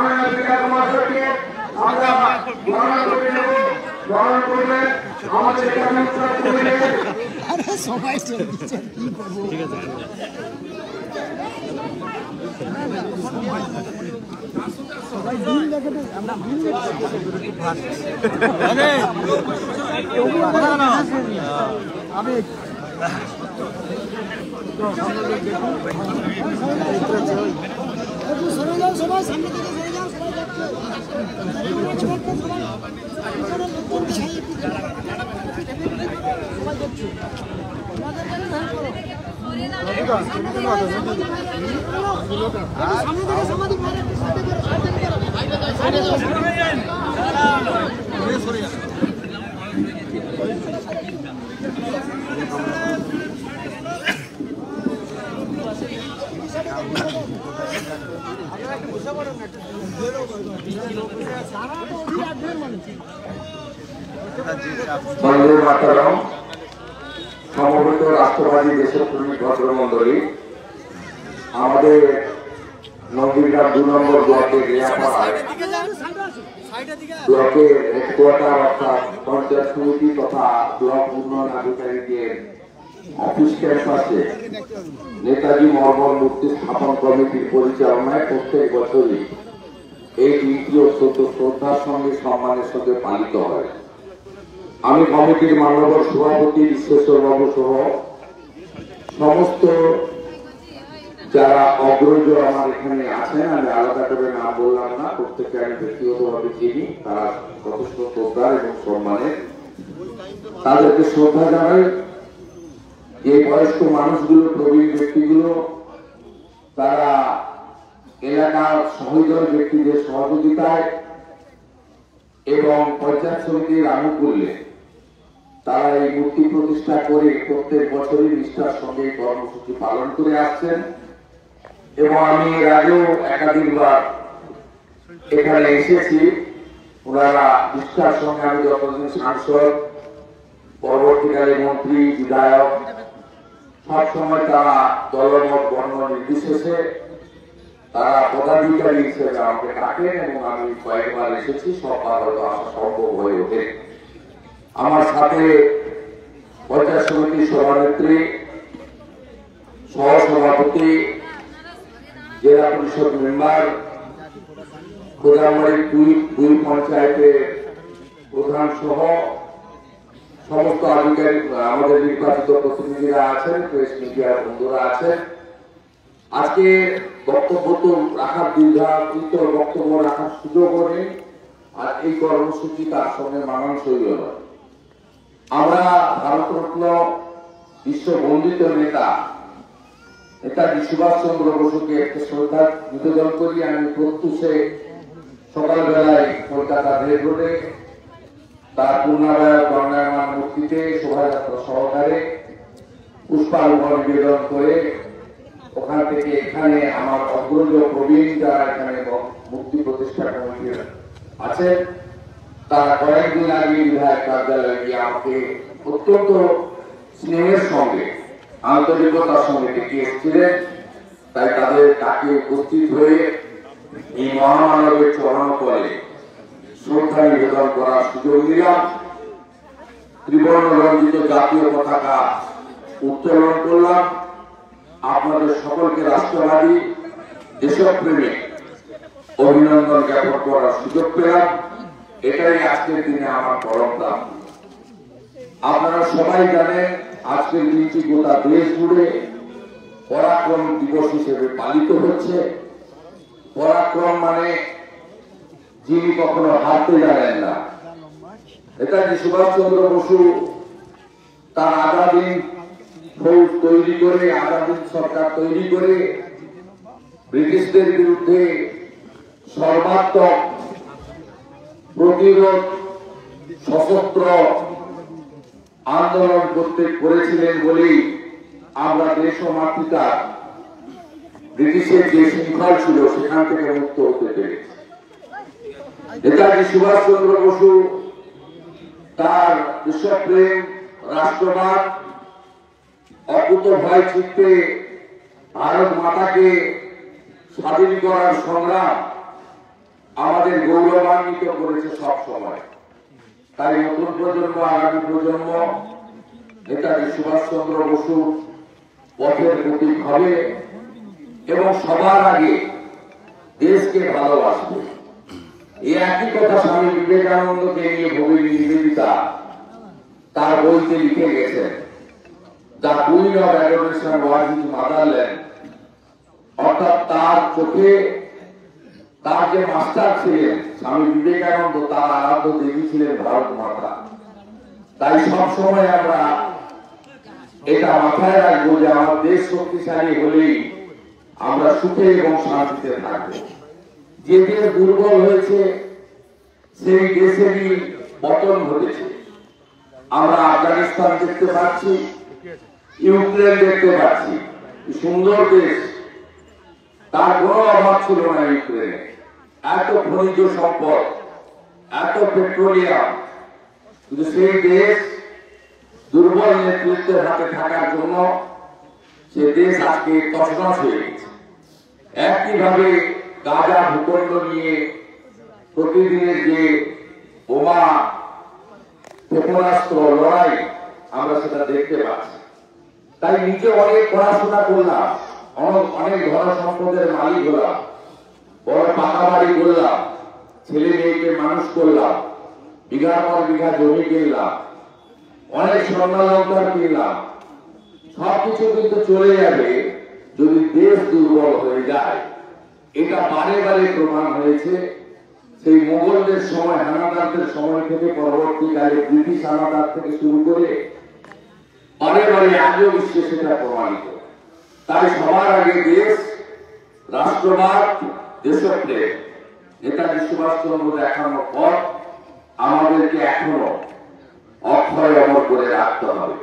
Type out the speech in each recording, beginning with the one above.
মাননীয় স্পিকার মহাশয়কে আমরা গ্রহণ করে নেব। গ্রহণ করবেন আমাদের এখানে সবাই চলছে কি করবো। ঠিক আছে সবাই দিন দেখে আমরা দিন আবেগ সরে যাও সবাই সামনে থেকে সরে যাও সবাই যাচ্ছে বন্দে মাতরম। সমবেত রাষ্ট্রবাদী দেশপ্রেমিক ভদ্রমন্ডলী, আমাদের নন্দীগ্রাম 2 নম্বর ব্লকের ব্লকের হেডকোয়ার্টার অর্থাৎ পঞ্চায়েত সমিতি তথা ব্লক উন্নয়ন আধিকারিকের অফিস ক্যাম্পাসে নেতাজি মরমর মূর্তি স্থাপন কমিটির পরিচালনায় প্রত্যেক বছরই এই দিনটি অত্যন্ত শ্রদ্ধার সঙ্গে সম্মানের সঙ্গে পালিত হয়। আমি কমিটির মাননীয় সভাপতি বিশ্বেশ্বরবাবু সহ সমস্ত যারা অগ্রজ আমার এখানে আছেন, আমি আলাদা করে নাম বললাম না, প্রত্যেককে আমি ব্যক্তিগতভাবে চিনি, তারা যথেষ্ট শ্রদ্ধা এবং সম্মানের, তাদেরকে শ্রদ্ধা জানাই। এই বয়স্ক মানুষগুলো, প্রবীণ ব্যক্তিগুলো, তারা এলাকার সহৃদয় ব্যক্তিদের সহযোগিতায় এবং পঞ্চায়েত সমিতির আনুকূল্যে তারা এই মূর্তি প্রতিষ্ঠা করে প্রত্যেক বছরই নিষ্ঠার সঙ্গে কর্মসূচি পালন করে আসছেন। এবং আমি এর আগেও একাধিকবার এখানে এসেছি, ওনারা নিষ্ঠার সঙ্গে, আমি যতদিন সাংসদ, পরবর্তীকালে মন্ত্রী, বিধায়ক, সবসময় তারা দলমত বর্ণ নির্বিশেষে তারা পদাধিকারী হিসেবে আমাকে ডাকেন এবং আমি কয়েকবার এসেছি, সববার হয়তো আসা সম্ভব হয়ে ওঠে। আমার সাথে পঞ্চায়েত সমিতির সভানেত্রী, সহসভাপতি, জেলা পরিষদ মেম্বার, খোদামারি 2 পঞ্চায়েতের প্রধান সহ সমস্ত আধিকারিক, আমাদের নির্বাচিত প্রতিনিধিরা আছেন, প্রেস মিডিয়ার বন্ধুরা আছেন। আজকে বক্তব্য তো রাখার দীর্ঘায়িত বক্তব্য রাখার সুযোগও নেই, আর এই কর্মসূচি তার সঙ্গে মানানসই নয়। আমরা ভারতরত্ন বিশ্ববন্দিত নেতা নেতাজি সুভাষচন্দ্র বসুকে একটা শ্রদ্ধা নিবেদন করি। আমি প্রত্যুষে সকালবেলায় কলকাতা রেল রোডে তার পূর্ণাবয় গঙ্গায়মান মূর্তিতে শোভাযাত্রা সহকারে পুষ্পার্ঘ্য নিবেদন করে ওখান থেকে এখানে আমার অগ্রজ প্রবীণ যারা এখানে মূর্তি প্রতিষ্ঠা কমিটির আছে, তারা কয়েকদিন আগে বিধায়ক কার্যালয়ে গিয়ে আমাকে অত্যন্ত স্নেহের সঙ্গে, আন্তরিকতার সঙ্গে ডেকে এসেছিলেন। তাই তাদের ডাকে উপস্থিত হয়ে এই মহামানবের চরণ তলে শ্রদ্ধা নিবেদন করার সুযোগ নিলাম। ত্রিবর্ণ রঞ্জিত জাতীয় পতাকা উত্তোলন করলাম। আপনাদের সকলকে রাষ্ট্রবাদী দেশপ্রেমিক অভিনন্দন জ্ঞাপন করার সুযোগ পেলাম। এটাই আজকের দিনে আমার পরম প্রাপ্তি। আপনারা সবাই জানেন আজকের দিনটি গোটা দেশ জুড়ে পরাক্রম দিবস হিসেবে পালিত হচ্ছে। পরাক্রম মানে যিনি কখনো হারতে জানেন না। নেতাজি সুভাষচন্দ্র বসু তার আজাদিন ফৌজ তৈরি করে, আজাদিন সরকার তৈরি করে ব্রিটিশদের বিরুদ্ধে সর্বাত্মক প্রতিরোধ, সশস্ত্র আন্দোলন করতে করেছিলেন বলেই আমরা দেশ ও মাতৃকা ব্রিটিশের যে শৃঙ্খল ছিল সেখান থেকে মুক্ত হতে পেরেছি। নেতাজি সুভাষচন্দ্র বসু তার দেশপ্রেম, রাষ্ট্রবাদ, অকুত ভয় চিত্তে ভারত মাতাকে স্বাধীন করার সংগ্রাম আমাদের গৌরবান্বিত করেছে সব সময়। তাই নতুন প্রজন্ম, আগামী প্রজন্ম নেতাজি সুভাষচন্দ্র বসু পথের প্রতীক হবে এবং সবার আগে দেশকে ভালোবাসবে। এই একই কথা স্বামী বিবেকানন্দকে নিয়ে ভগিনী নিবেদিতা তার বইতে লিখে গেছেন, the queen of adoration was his motherland. অর্থাৎ তার চোখে তার যে মাস্টার ছিলেন স্বামী বিবেকানন্দ, তার আরাধ্য দেবী ছিলেন ভারত মাতা। তাই সবসময় আমরা এটা মাথায় রাখবো যে আমার দেশ শক্তিশালী হলেই আমরা সুখে এবং শান্তিতে থাকবো। যে দেশ দুর্বল হয়েছে সেই দেশেরই পতন ঘটেছে। আমরা আফগানিস্তান দেখতে পাচ্ছি, ইউক্রেন দেখতে পাচ্ছি, সুন্দর দেশ, তার কোনো অভাব ছিল না ইউক্রেনে। এত খনিজ সম্পদ, এত পেট্রোলিয়াম, কিন্তু সেই দেশ দুর্বল নেতৃত্বের হাতে থাকার জন্য সে দেশ আজকে তছনছ হয়ে গেছে। একইভাবে গাজা ভূখণ্ড নিয়ে প্রতিদিনের যে বোমা ক্ষেপণাস্ত্র লড়াই আমরা সেটা দেখতে পাচ্ছি। তাই নিজে অনেক পড়াশোনা করলাম, অনেক ধন সম্পদের মালিক হলাম, বড় পাকা বাড়ি করলাম, ছেলে মেয়েকে মানুষ করলাম, বিঘার পর বিঘা জমি কিনলাম, অনেক স্বর্ণালঙ্কার কিনলাম, সবকিছু কিন্তু চলে যাবে যদি দেশ দুর্বল হয়ে যায়। এটা বারে বারে প্রমাণ হয়েছে। সেই মোগলদের সময়, হানাদারদের সময় থেকে পরবর্তীকালে ব্রিটিশ হানাদার থেকে শুরু করে বারে বারে আজও বিশ্বে সেটা প্রমাণিত। তাই সবার আগে দেশ, রাষ্ট্রবাদ, দেশপ্রেম, নেতাজি সুভাষচন্দ্র দেখানোর পর আমাদেরকে এখনো অক্ষয় অমর করে রাখতে হবে।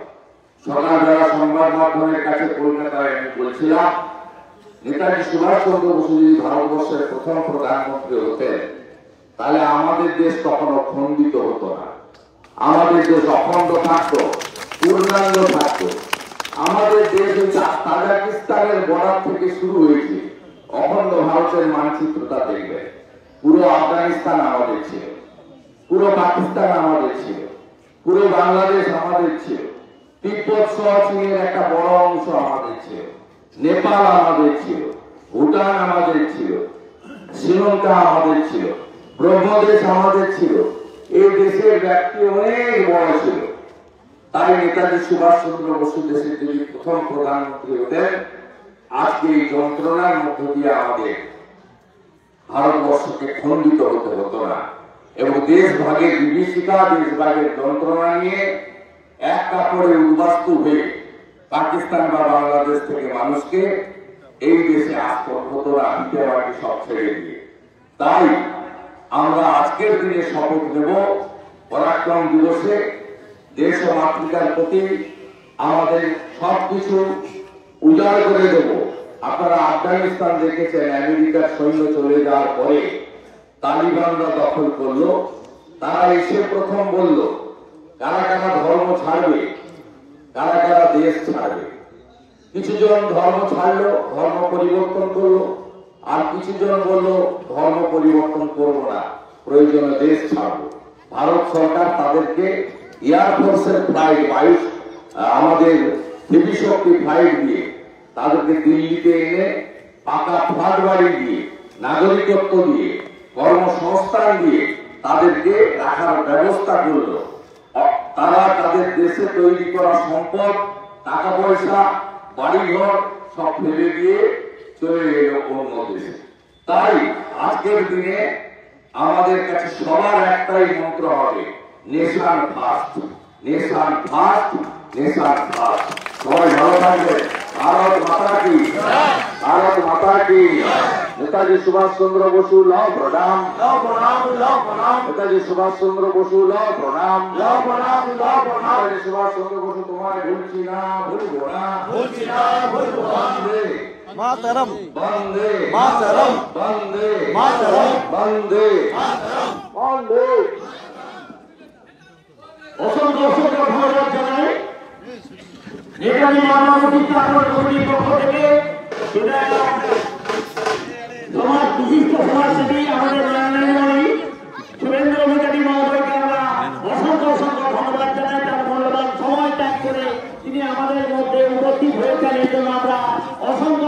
সকালবেলা সংবাদ মাধ্যমের কাছে কলকাতায় আমি বলছিলাম, নেতাজি সুভাষচন্দ্র বসু যদি ভারতবর্ষের প্রথম প্রধানমন্ত্রী হতেন তাহলে আমাদের দেশ কখনো খণ্ডিত হতো না, আমাদের দেশ অখণ্ড থাকতো, পূর্ণাঙ্গ থাকতো। আমাদের দেশ তাজিকিস্তানের বর্ডার থেকে শুরু হয়েছে, অখণ্ড ভারতের মানচিত্রটা দেখবে, পুরো আফগানিস্তান আমাদের ছিল, পুরো পাকিস্তান আমাদের ছিল, পুরো বাংলাদেশ আমাদের ছিল, তিব্বত সহ চীনের একটা বড় অংশ আমাদের ছিল, নেপাল আমাদের ছিল, ভুটান আমাদের ছিল, শ্রীলঙ্কা আমাদের ছিল, ব্রহ্মদেশ আমাদের ছিল। এই দেশের ব্যাপ্তি অনেক বড় ছিল। তাই নেতাজি সুভাষচন্দ্র বসু দেশের যদি প্রথম প্রধানমন্ত্রী হতেন, আজকে এই যন্ত্রণার মধ্য দিয়ে আমাদের ভারতবর্ষকে খণ্ডিত হতে হতো না এবং দেশ ভাগের বিভীষিকা, দেশ ভাগের যন্ত্রণা নিয়ে এক কাপড়ে উদ্বাস্তু হয়ে পাকিস্তান বা বাংলাদেশ থেকে মানুষকে এই দেশে আসতে হতো না, ভিটেমাটি সব ছেড়ে দিয়ে। তাই আমরা আজকের দিনে শপথ নেব, পরাক্রম দিবসে দেশ ও মাতৃকার প্রতি আমাদের সবকিছু উজাড় করে দেব। আপনারা আফগানিস্তান দেখেছেন, আমেরিকার সৈন্য চলে যাওয়ার পরে তালিবানরা দখল করলো, তারা এসে প্রথম বলল কারা কারা ধর্ম ছাড়বে, কারা কারা দেশ ছাড়বে। কিছুজন ধর্ম ছাড়লো, ধর্ম পরিবর্তন করলো, আর কিছুজন বললো ধর্ম পরিবর্তন করবো না, প্রয়োজনে দেশ ছাড়বো। ভারত সরকার তাদেরকে এয়ারফোর্সের ফ্লাইট, বায়ু আমাদের হেভি শক্তি ফ্লাইট দিয়ে তাদেরকে দিল্লিতে এনে পাকা ফ্ল্যাট বাড়ি দিয়ে, নাগরিকত্ব দিয়ে, কর্মসংস্থান দিয়ে তাদেরকে রাখার ব্যবস্থা করলো। তারা তাদের দেশে তৈরি করা সম্পদ, টাকা পয়সা, বাড়িঘর সব ফেলে দিয়ে চলে গেল অন্য দেশে। তাই আজকের দিনে আমাদের কাছে সবার একটাই মন্ত্র হবে, nation first, nation first, nation first. সবাই ভালো থাকবে। ভারত মাতা কি, ভারত মাতা কি। নেতাজি সুভাষ চন্দ্র বসু লও প্রণাম, নেতাজি সুভাষ চন্দ্র বসু লও প্রণাম, নেতাজি সুভাষ চন্দ্র বসু তোমায় ভুলছি না, ভুলবো না, ভুলছি না, ভুলবো না। মাতরম, বন্দে মাতরম, বন্দে মাতরম, বন্দে বন্দে। অসংখ্য অসংখ্য ধন্যবাদ জানাই নেতাজি মানবতার জাগ্রত কমিটির পক্ষ থেকে। সমাজ বিশিষ্ট সমাজসেবী আমাদের উপস্থিত হয়েছেন, এই জন্য আমরা অসংখ্য